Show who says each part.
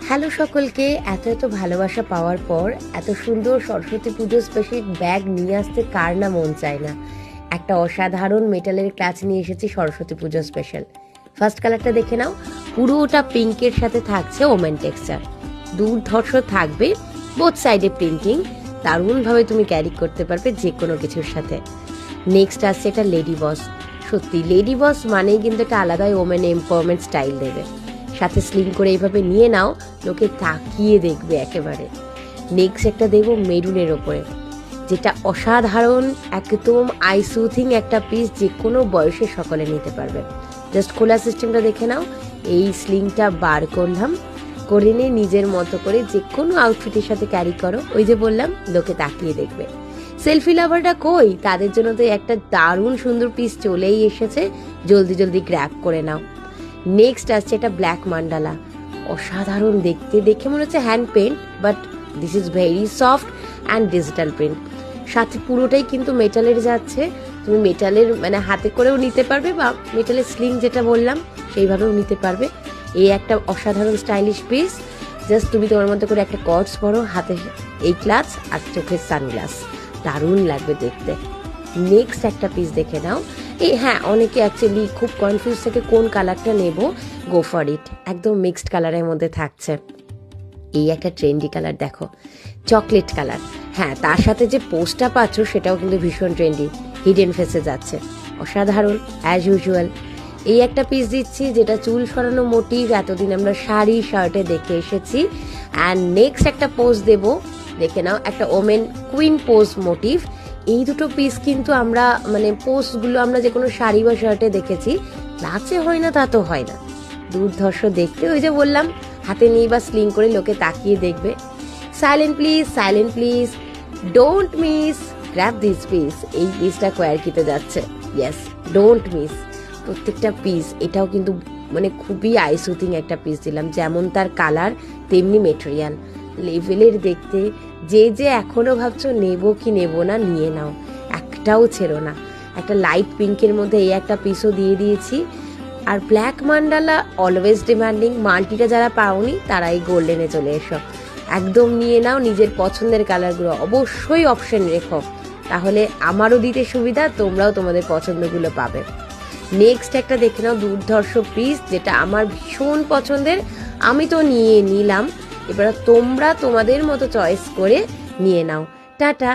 Speaker 1: Hello সকলকে, এত ভালোবাসা পাওয়ার পর এত সুন্দর সরস্বতী পুজো স্পেশাল ব্যাগ নিয়ে আসতে কার না মন চায় না। একটা অসাধারণ মেটালের ক্লাচ নিয়ে এসেছি সরস্বতী পুজো স্পেশাল। ফার্স্ট কালারটা দেখে নাও, পুরোটা পিঙ্কের সাথে থাকছে ওমেন টেক্সচার, দুর্ধর্ষ থাকবে, বোথ সাইডে প্রিন্টিং, দারুণভাবে তুমি ক্যারি করতে পারবে যে কোনো কিছুর সাথে। নেক্সট আসছে এটা লেডি বস। সত্যি লেডি বস মানেই কিন্তু একটা আলাদাই ওমেন এম্পাওয়ারমেন্ট স্টাইল দেবে। সাথে স্লিং করে এইভাবে নিয়ে নাও, লোকে তাকিয়ে দেখবে একেবারে। নেক্সট একটা দেখবো মেরুনের ওপরে, যেটা অসাধারণ, একদম আই সুথিং একটা পিস, যে কোনো বয়সে সকলে নিতে পারবে। জাস্ট খোলা সিস্টেমটা দেখে নাও, এই স্লিংটা বার করলাম, করে নিয়ে নিজের মতো করে যে কোনো আউটফিটের সাথে ক্যারি করো। ওই যে বললাম, লোকে তাকিয়ে দেখবে। সেলফি লাভারটা কই, তাদের জন্য তো একটা দারুণ সুন্দর পিস চলেই এসেছে, জলদি গ্র্যাব করে নাও। নেক্সট আসছে এটা ব্ল্যাক মান্ডালা। অসাধারণ দেখতে, দেখে মনে হচ্ছে hand paint, but this is very soft and digital print. সাথে পুরোটাই কিন্তু মেটালের যাচ্ছে, তুমি মেটালের মানে হাতে করেও নিতে পারবে, বা মেটালের স্লিং যেটা বললাম সেইভাবেও নিতে পারবে। এই একটা অসাধারণ স্টাইলিশ পিস। জাস্ট তুমি তোমার মতো করে একটা কর্ডস পরো, হাতে এই ক্লাচ আর চোখের সানগ্লাস, দারুণ লাগবে দেখতে। নেক্সট একটা পিস দেখে নাও। হ্যাঁ, অনেকে অ্যাকচুয়ালি খুব কনফিউজ থাকে কোন কালারটা নেব। গো ফর ইট, একদম মিক্সড কালারের মধ্যে থাকছে। এই একটা ট্রেন্ডি কালার দেখো, চকলেট কালার। হ্যাঁ, তার সাথে যে পোস্টটা পাচ্ছ সেটাও কিন্তু ভীষণ ট্রেন্ডি, হিডেন ফেসে যাচ্ছে, অসাধারণ অ্যাজ ইউজুয়াল। এই একটা পিস দিচ্ছি যেটা চুল সরানো মোটিভ, এতদিন আমরা শাড়ি শার্টে দেখে এসেছি। অ্যান্ড নেক্সট একটা পোজ দেব, দেখে নাও, একটা ওমেন কুইন পোজ মোটিভ। এই দুটো পিস কিন্তু আমরা মানে পোস্টগুলো আমরা যে কোনো শাড়ি বা শার্টে দেখেছি, লাচে হয় না তা তো হয় না, দুর্ধর্ষ দেখতে। ওই যে বললাম, হাতে নিয়ে বা স্লিং করে লোকে তাকিয়ে দেখবে। Silent please don't miss, grab this piece. এই পিসটা কোয়ারকিতে যাচ্ছে, ইয়েস, ডোন্ট মিস প্রত্যেকটা পিস। এটাও কিন্তু মানে খুবই আইসুথিং একটা পিস দিলাম, যেমন তার কালার তেমনি মেটেরিয়াল, লেভেলের দেখতে। যে এখনো ভাবছো নেবো কি নেবো না, নিয়ে নাও, একটাও ছেড়ো না। একটা লাইট পিঙ্কের মধ্যে এই একটা পিসও দিয়ে দিয়েছি। আর ব্ল্যাক মান্ডালা অলওয়েজ ডিমান্ডিং, মাল্টিটা যারা পাওনি তারা এই গোল্ডেনে চলে এসো, একদম নিয়ে নাও। নিজের পছন্দের কালারগুলো অবশ্যই অপশন রেখো, তাহলে আমারও দিতে সুবিধা, তোমরাও তোমাদের পছন্দগুলো পাবে। নেক্সট একটা দেখে নাও, দুর্ধর্ষ পিস, যেটা আমার ভীষণ পছন্দের, আমি তো নিয়ে নিলাম। এবার তোমরা তোমাদের মতো চয়েস করে নিয়ে নাও। টাটা।